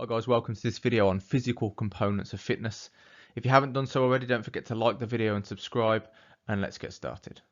Hi guys, welcome to this video on physical components of fitness. If you haven't done so already, don't forget to like the video and subscribe, and let's get started.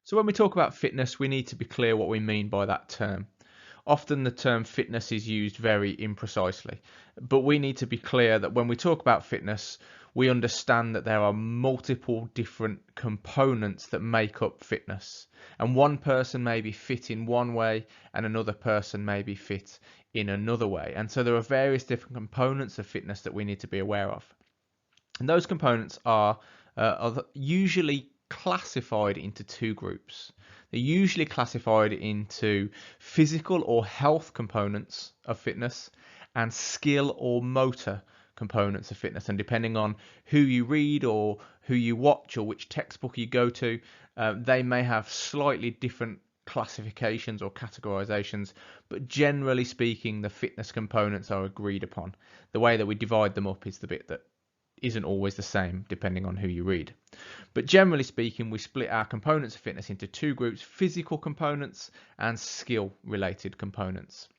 So when we talk about fitness, we need to be clear what we mean by that term. Often the term fitness is used very imprecisely, but we need to be clear that when we talk about fitness, we understand that there are multiple different components that make up fitness. And one person may be fit in one way and another person may be fit in another way. And so there are various different components of fitness that we need to be aware of. And those components are usually classified into two groups. They're usually classified into physical or health components of fitness and skill or motor components of fitness. And depending on who you read or who you watch or which textbook you go to, they may have slightly different classifications or categorizations, but generally speaking, the fitness components are agreed upon. The way that we divide them up is the bit that isn't always the same depending on who you read. But generally speaking, we split our components of fitness into two groups: physical components and skill related components.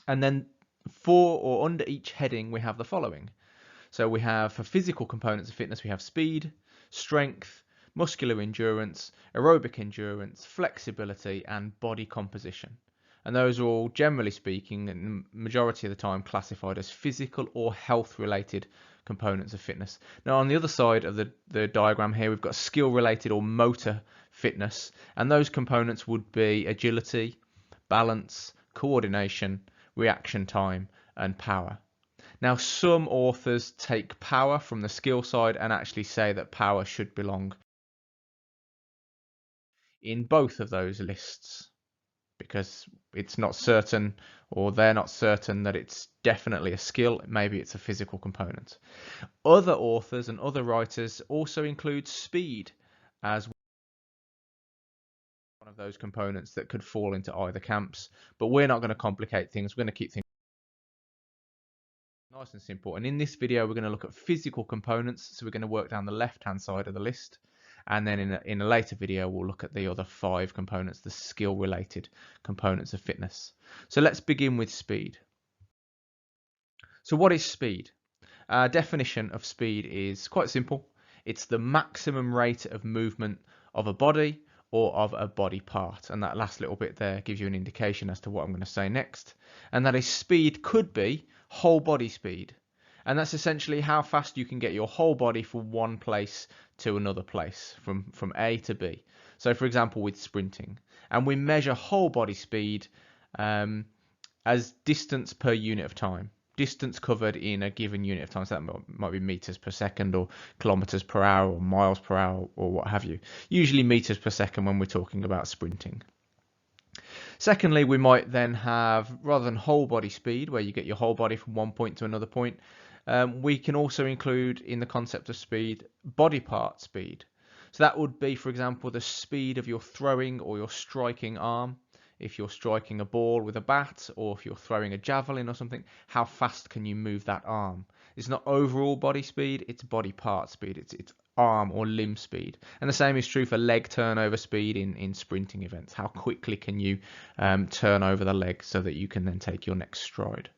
And then for or under each heading we have the following. So we have, for physical components of fitness, we have speed, strength, muscular endurance, aerobic endurance, flexibility and body composition. And those are all, generally speaking, and the majority of the time, classified as physical or health related components of fitness. Now on the other side of the diagram here, we've got skill related or motor fitness, and those components would be agility, balance, coordination, reaction time and power. Now some authors take power from the skill side and actually say that power should belong in both of those lists, because it's not certain, or they're not certain, that it's definitely a skill. Maybe it's a physical component. Other authors and other writers also include speed as one of those components that could fall into either camps, but we're not going to complicate things. We're going to keep things nice and simple. And in this video, we're going to look at physical components. So we're going to work down the left-hand side of the list. And then in a later video, we'll look at the other 5 components, the skill-related components of fitness. So let's begin with speed. So what is speed? Our definition of speed is quite simple. It's the maximum rate of movement of a body or of a body part. And that last little bit there gives you an indication as to what I'm going to say next. And that is, speed could be whole body speed. And that's essentially how fast you can get your whole body from one place to another place, from A to B. So for example, with sprinting, and we measure whole body speed as distance per unit of time, distance covered in a given unit of time. So that might be meters per second or kilometers per hour or miles per hour or what have you. Usually meters per second when we're talking about sprinting. Secondly, we might then have, rather than whole body speed, where you get your whole body from one point to another point, we can also include in the concept of speed body part speed. So that would be, for example, the speed of your throwing or your striking arm. If you're striking a ball with a bat, or if you're throwing a javelin or something, how fast can you move that arm? It's not overall body speed, it's body part speed. It's arm or limb speed. And the same is true for leg turnover speed in sprinting events. How quickly can you turn over the leg so that you can then take your next stride?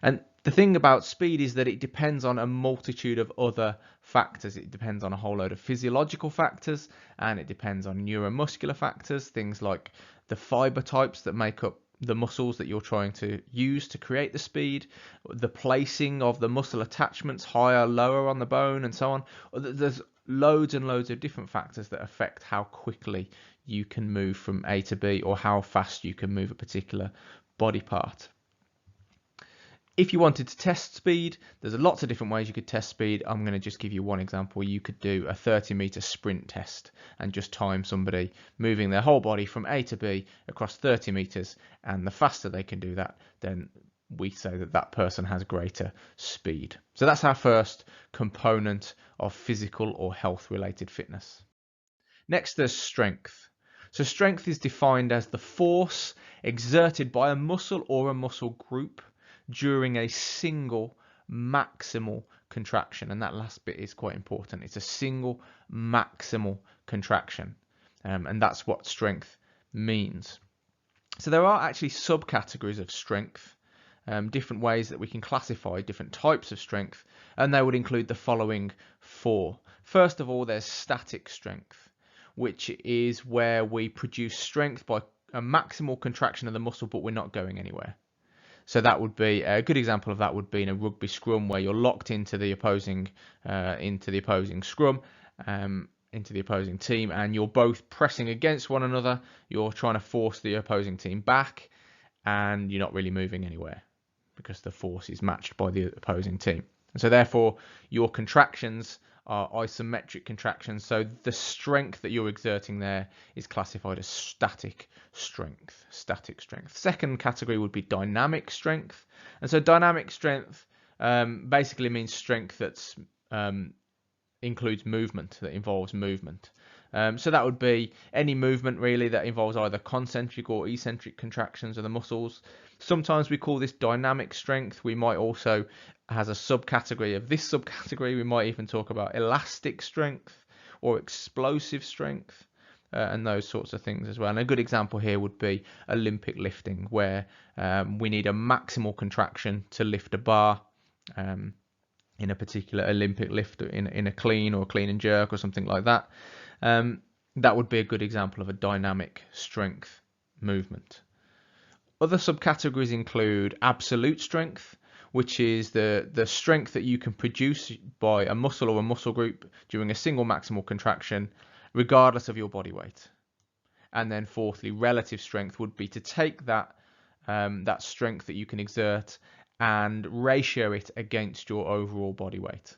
And the thing about speed is that it depends on a multitude of other factors. It depends on a whole load of physiological factors, and it depends on neuromuscular factors, things like the fiber types that make up the muscles that you're trying to use to create the speed, the placing of the muscle attachments, higher, lower on the bone, and so on. There's loads and loads of different factors that affect how quickly you can move from A to B, or how fast you can move a particular body part. If you wanted to test speed, there's lots of different ways you could test speed. I'm going to just give you one example. You could do a 30-meter sprint test and just time somebody moving their whole body from A to B across 30 meters, and the faster they can do that, then we say that that person has greater speed. So that's our first component of physical or health related fitness. Next, there's strength. So strength is defined as the force exerted by a muscle or a muscle group during a single maximal contraction, and that last bit is quite important. It's a single maximal contraction, and that's what strength means. So there are actually subcategories of strength, different ways that we can classify different types of strength, and they would include the following four. First of all, there's static strength, which is where we produce strength by a maximal contraction of the muscle, but we're not going anywhere. So that would be a good example of that would be in a rugby scrum, where you're locked into the opposing scrum, into the opposing team, and you're both pressing against one another. You're trying to force the opposing team back, and you're not really moving anywhere because the force is matched by the opposing team. And so therefore your contractions are isometric contractions. So the strength that you're exerting there is classified as static strength. Second category would be dynamic strength. And so dynamic strength basically means strength that's includes movement, that involves movement. So that would be any movement really that involves either concentric or eccentric contractions of the muscles. Sometimes we call this dynamic strength. We might also, as a subcategory of this subcategory, we might even talk about elastic strength or explosive strength, and those sorts of things as well. And a good example here would be Olympic lifting, where we need a maximal contraction to lift a bar. In a particular Olympic lift, in a clean or clean and jerk or something like that. That would be a good example of a dynamic strength movement. Other subcategories include absolute strength, which is the strength that you can produce by a muscle or a muscle group during a single maximal contraction, regardless of your body weight. And then fourthly, relative strength would be to take that strength that you can exert and ratio it against your overall body weight.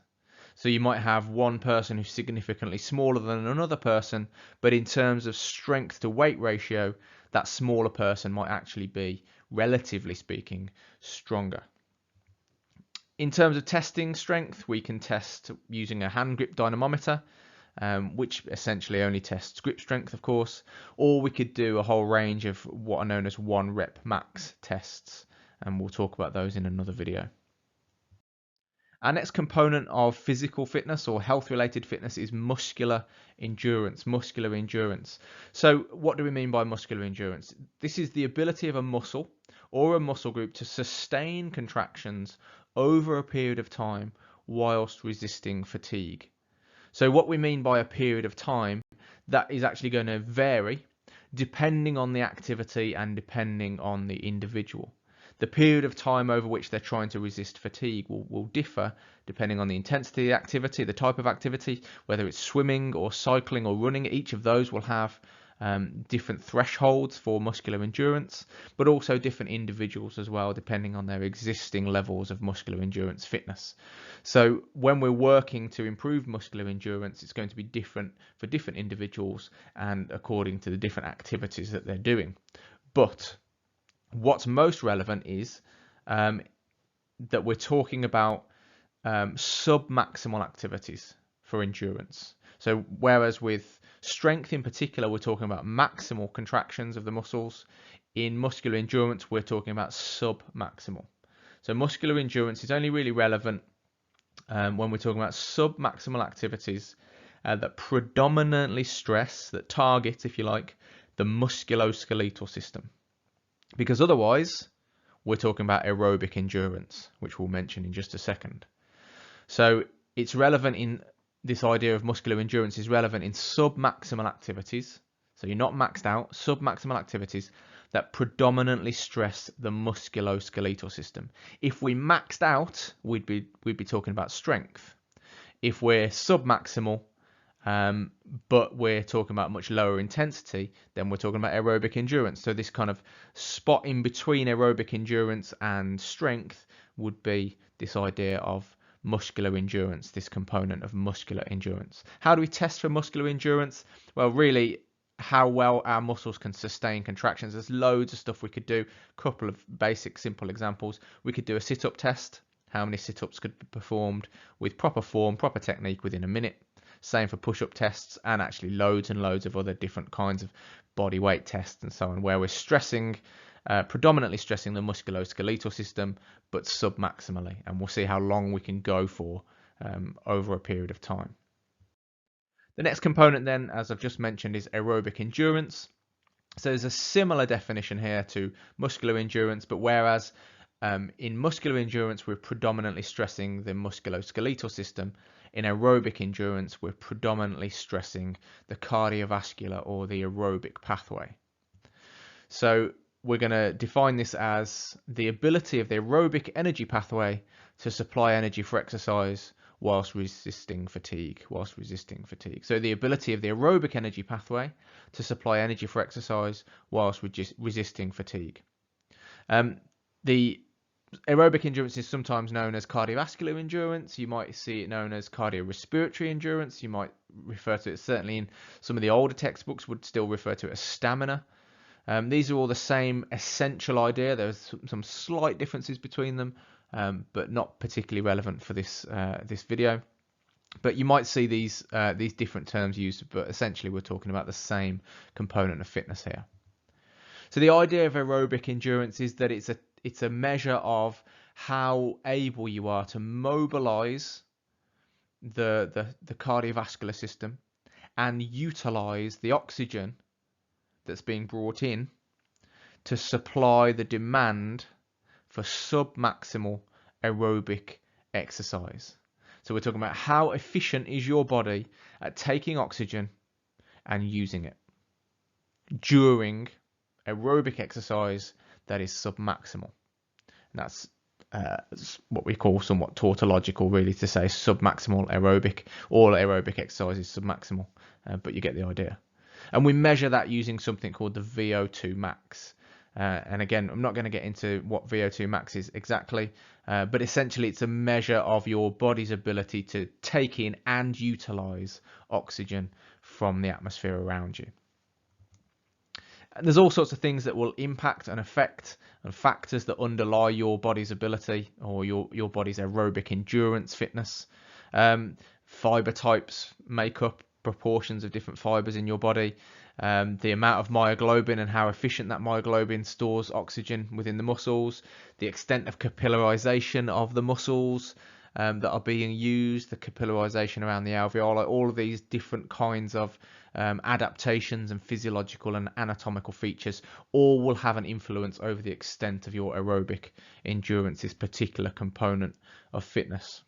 So you might have one person who's significantly smaller than another person, but in terms of strength to weight ratio, that smaller person might actually be, relatively speaking, stronger. In terms of testing strength, we can test using a hand grip dynamometer, which essentially only tests grip strength, of course, or we could do a whole range of what are known as 1 rep max tests, and we'll talk about those in another video. Our next component of physical fitness or health-related fitness is muscular endurance. So what do we mean by muscular endurance? This is the ability of a muscle or a muscle group to sustain contractions over a period of time whilst resisting fatigue. So what we mean by a period of time, that is actually going to vary depending on the activity and depending on the individual. The period of time over which they're trying to resist fatigue will differ depending on the intensity of the activity, the type of activity, whether it's swimming or cycling or running. Each of those will have different thresholds for muscular endurance, but also different individuals as well, depending on their existing levels of muscular endurance fitness. So when we're working to improve muscular endurance, it's going to be different for different individuals and according to the different activities that they're doing. But what's most relevant is that we're talking about sub-maximal activities for endurance. So whereas with strength in particular, we're talking about maximal contractions of the muscles, in muscular endurance, we're talking about sub-maximal. So muscular endurance is only really relevant when we're talking about sub-maximal activities that predominantly stress, that target, if you like, the musculoskeletal system. Because otherwise, we're talking about aerobic endurance, which we'll mention in just a second. So it's relevant in this idea of muscular endurance is relevant in sub-maximal activities. So you're not maxed out, sub-maximal activities that predominantly stress the musculoskeletal system. If we maxed out, we'd be talking about strength. If we're sub-maximal, but we're talking about much lower intensity, then we're talking about aerobic endurance. So this kind of spot in between aerobic endurance and strength would be this idea of muscular endurance, this component of muscular endurance. How do we test for muscular endurance? Well, really, how well our muscles can sustain contractions. There's loads of stuff we could do. A couple of basic, simple examples. We could do a sit-up test. How many sit-ups could be performed with proper form, proper technique within a minute. Same for push-up tests, and actually loads and loads of other different kinds of body weight tests and so on, where we're stressing, predominantly stressing the musculoskeletal system, but sub-maximally. And we'll see how long we can go for over a period of time. The next component then, as I've just mentioned, is aerobic endurance. So there's a similar definition here to muscular endurance, but whereas in muscular endurance we're predominantly stressing the musculoskeletal system, in aerobic endurance we're predominantly stressing the cardiovascular or the aerobic pathway. So we're going to define this as the ability of the aerobic energy pathway to supply energy for exercise whilst resisting fatigue. So the ability of the aerobic energy pathway to supply energy for exercise whilst resisting fatigue. The aerobic endurance is sometimes known as cardiovascular endurance. You might see it known as cardiorespiratory endurance. You might refer to it, certainly in some of the older textbooks, would still refer to it as stamina. These are all the same essential idea. There's some slight differences between them, but not particularly relevant for this video. But you might see these different terms used, but essentially we're talking about the same component of fitness here. So the idea of aerobic endurance is that it's a measure of how able you are to mobilize the cardiovascular system and utilize the oxygen that's being brought in to supply the demand for submaximal aerobic exercise. So we're talking about how efficient is your body at taking oxygen and using it during aerobic exercise that is submaximal. And that's what we call somewhat tautological, really, to say submaximal aerobic. All aerobic exercise is submaximal, but you get the idea. And we measure that using something called the VO2 max. And again, I'm not going to get into what VO2 max is exactly, but essentially it's a measure of your body's ability to take in and utilize oxygen from the atmosphere around you. And there's all sorts of things that will impact and affect and factors that underlie your body's ability or your body's aerobic endurance fitness. Fiber types make up proportions of different fibers in your body. The amount of myoglobin and how efficient that myoglobin stores oxygen within the muscles, the extent of capillarization of the muscles that are being used, the capillarization around the alveoli, all of these different kinds of adaptations and physiological and anatomical features all will have an influence over the extent of your aerobic endurance, this particular component of fitness.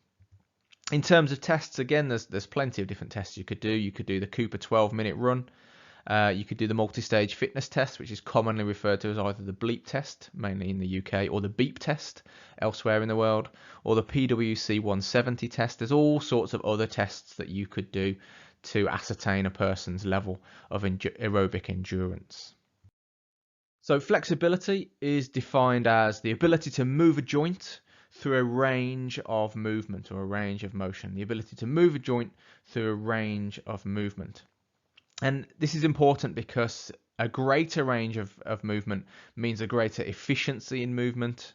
In terms of tests, again, there's plenty of different tests you could do. You could do the Cooper 12-minute run. You could do the multi-stage fitness test, which is commonly referred to as either the bleep test, mainly in the UK, or the beep test elsewhere in the world, or the PwC 170 test. There's all sorts of other tests that you could do to ascertain a person's level of aerobic endurance. So flexibility is defined as the ability to move a joint through a range of movement or a range of motion. The ability to move a joint through a range of movement. And this is important because a greater range of movement means a greater efficiency in movement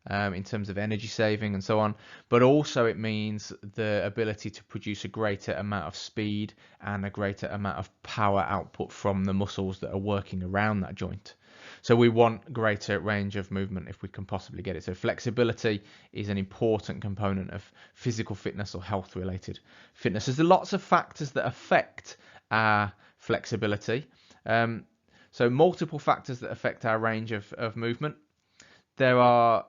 in terms of energy saving and so on, but also it means the ability to produce a greater amount of speed and a greater amount of power output from the muscles that are working around that joint. So we want greater range of movement if we can possibly get it. So flexibility is an important component of physical fitness or health related fitness. There's lots of factors that affect our flexibility. So multiple factors that affect our range of movement. There are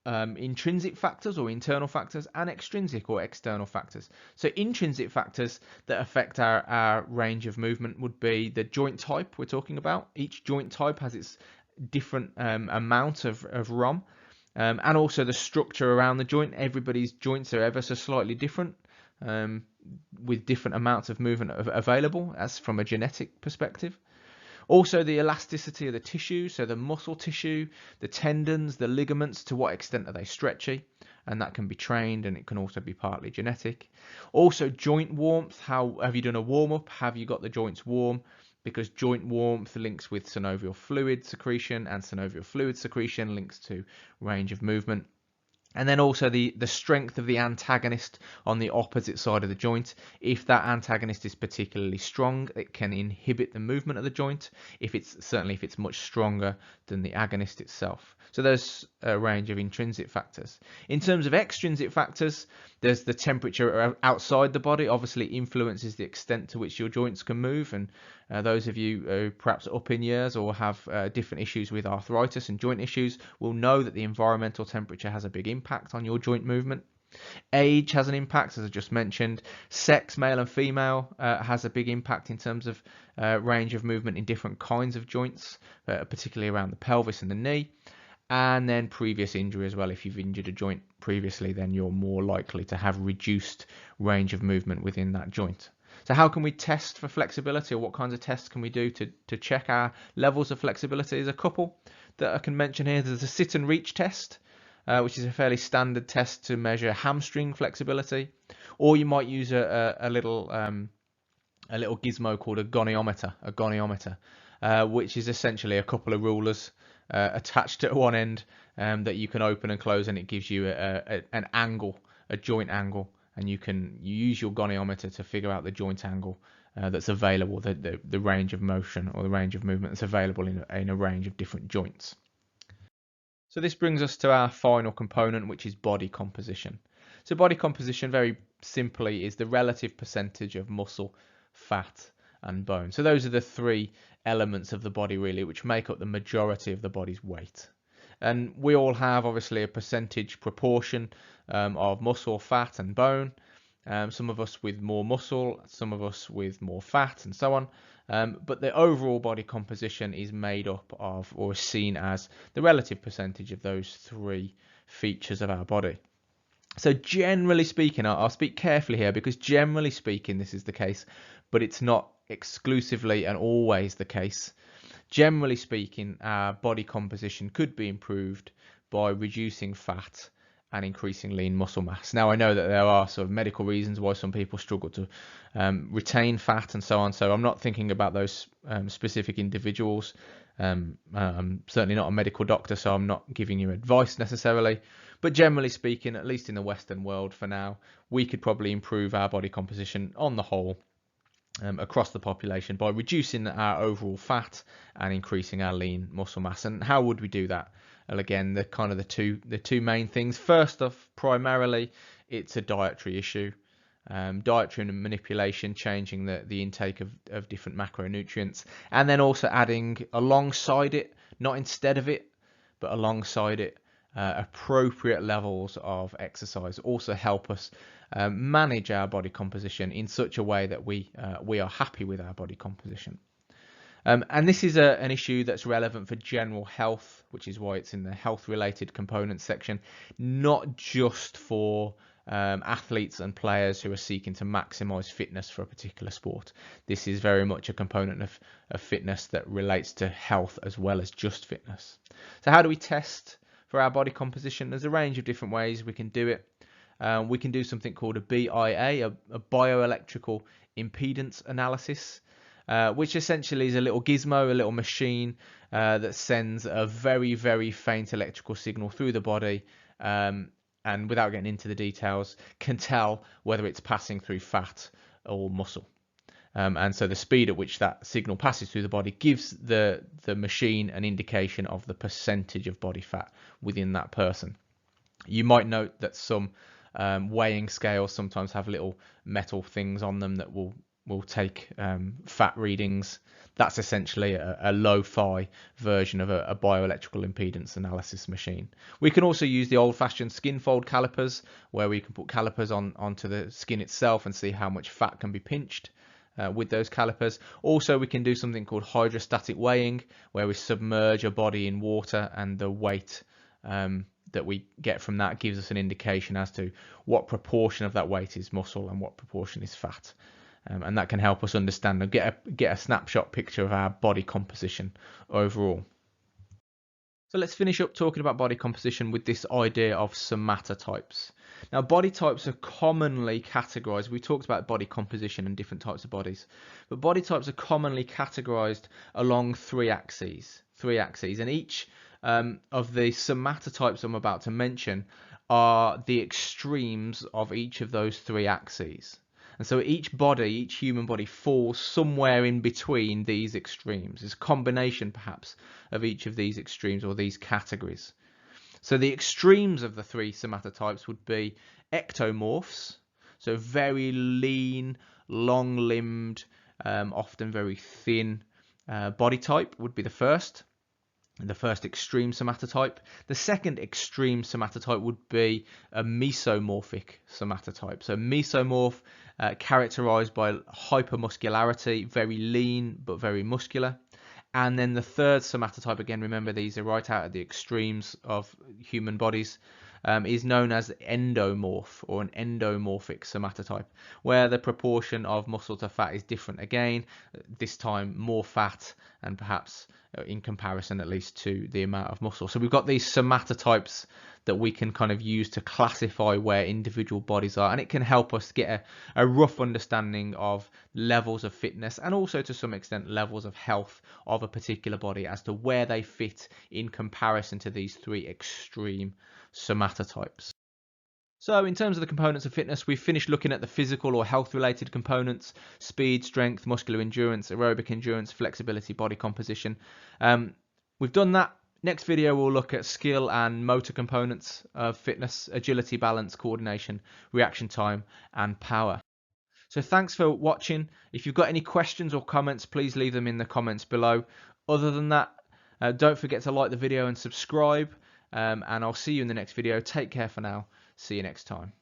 intrinsic factors or internal factors and extrinsic or external factors. So intrinsic factors that affect our range of movement would be the joint type we're talking about. Each joint type has its different amount of ROM, and also the structure around the joint. Everybody's joints are ever so slightly different, with different amounts of movement available as from a genetic perspective. Also the elasticity of the tissue, so the muscle tissue, the tendons, the ligaments, to what extent are they stretchy, and that can be trained, and it can also be partly genetic. Also joint warmth, how have you done a warm-up, have you got the joints warm, because joint warmth links with synovial fluid secretion, and synovial fluid secretion links to range of movement. And then also the strength of the antagonist on the opposite side of the joint. If that antagonist is particularly strong, it can inhibit the movement of the joint. If it's much stronger than the agonist itself. So there's a range of intrinsic factors. In terms of extrinsic factors, there's the temperature outside the body. Obviously influences the extent to which your joints can move. And those of you who perhaps up in years or have different issues with arthritis and joint issues will know that the environmental temperature has a big impact on your joint movement. Age has an impact, as I just mentioned. Sex, male and female, has a big impact in terms of range of movement in different kinds of joints, particularly around the pelvis and the knee. And then previous injury as well. If you've injured a joint previously, then you're more likely to have reduced range of movement within that joint. So how can we test for flexibility, or what kinds of tests can we do to check our levels of flexibility? There's a couple that I can mention here. There's a sit and reach test, which is a fairly standard test to measure hamstring flexibility, or you might use a little gizmo called a goniometer, which is essentially a couple of rulers attached at one end that you can open and close, and it gives you an angle, a joint angle, and you use your goniometer to figure out the joint angle that's available, the range of motion or the range of movement that's available in a range of different joints. So this brings us to our final component, which is body composition. So body composition, very simply, is the relative percentage of muscle, fat and bone. So those are the three elements of the body really which make up the majority of the body's weight. And we all have obviously a percentage proportion of muscle, fat and bone. Some of us with more muscle, some of us with more fat and so on. But the overall body composition is made up of, or is seen as, the relative percentage of those three features of our body. So generally speaking, I'll speak carefully here because generally speaking this is the case, but it's not exclusively and always the case. Generally speaking, our body composition could be improved by reducing fat and increasing lean muscle mass. Now I know that there are sort of medical reasons why some people struggle to retain fat and so on, so I'm not thinking about those specific individuals. I'm certainly not a medical doctor, so I'm not giving you advice necessarily, but generally speaking, at least in the Western world for now, we could probably improve our body composition on the whole across the population by reducing our overall fat and increasing our lean muscle mass. And how would we do that? Well, again, the two main things. First off, primarily, it's a dietary issue. Dietary manipulation, changing the intake of different macronutrients, and then also adding alongside it, not instead of it, but alongside it, appropriate levels of exercise also help us manage our body composition in such a way that we are happy with our body composition. And this is an issue that's relevant for general health, which is why it's in the health related components section, not just for athletes and players who are seeking to maximize fitness for a particular sport. This is very much a component of fitness that relates to health as well as just fitness. So how do we test for our body composition? There's a range of different ways we can do it. We can do something called a BIA, a bioelectrical impedance analysis, which essentially is a little gizmo, a little machine that sends a very, very faint electrical signal through the body, and without getting into the details, can tell whether it's passing through fat or muscle. And so the speed at which that signal passes through the body gives the machine an indication of the percentage of body fat within that person. You might note that some weighing scales sometimes have little metal things on them that will take fat readings. That's essentially a lo-fi version of a bioelectrical impedance analysis machine. We can also use the old-fashioned skin fold calipers, where we can put calipers onto the skin itself and see how much fat can be pinched with those calipers. Also, we can do something called hydrostatic weighing, where we submerge a body in water, and the weight that we get from that gives us an indication as to what proportion of that weight is muscle and what proportion is fat. And that can help us understand and get a snapshot picture of our body composition overall. So let's finish up talking about body composition with this idea of somatotypes. Now, body types are commonly categorized. We talked about body composition and different types of bodies, but body types are commonly categorized along three axes, and each of the somatotypes I'm about to mention are the extremes of each of those three axes. And so each body, each human body, falls somewhere in between these extremes. It's a combination, perhaps, of each of these extremes or these categories. So the extremes of the three somatotypes would be ectomorphs, so very lean, long-limbed, often very thin body type would be the first extreme somatotype. The second extreme somatotype would be a mesomorphic somatotype. So mesomorph, characterized by hypermuscularity, very lean but very muscular. And then the third somatotype, again, remember these are right out at the extremes of human bodies, is known as endomorph or an endomorphic somatotype, where the proportion of muscle to fat is different again, this time more fat and perhaps in comparison at least to the amount of muscle. So we've got these somatotypes that we can kind of use to classify where individual bodies are, and it can help us get a rough understanding of levels of fitness and also to some extent levels of health of a particular body as to where they fit in comparison to these three extreme somatotypes. So in terms of the components of fitness, we've finished looking at the physical or health related components: speed, strength, muscular endurance, aerobic endurance, flexibility, body composition. We've done that. Next video we'll look at skill and motor components of fitness: agility, balance, coordination, reaction time and power. So thanks for watching. If you've got any questions or comments, please leave them in the comments below. Other than that, don't forget to like the video and subscribe, and I'll see you in the next video. Take care for now. See you next time.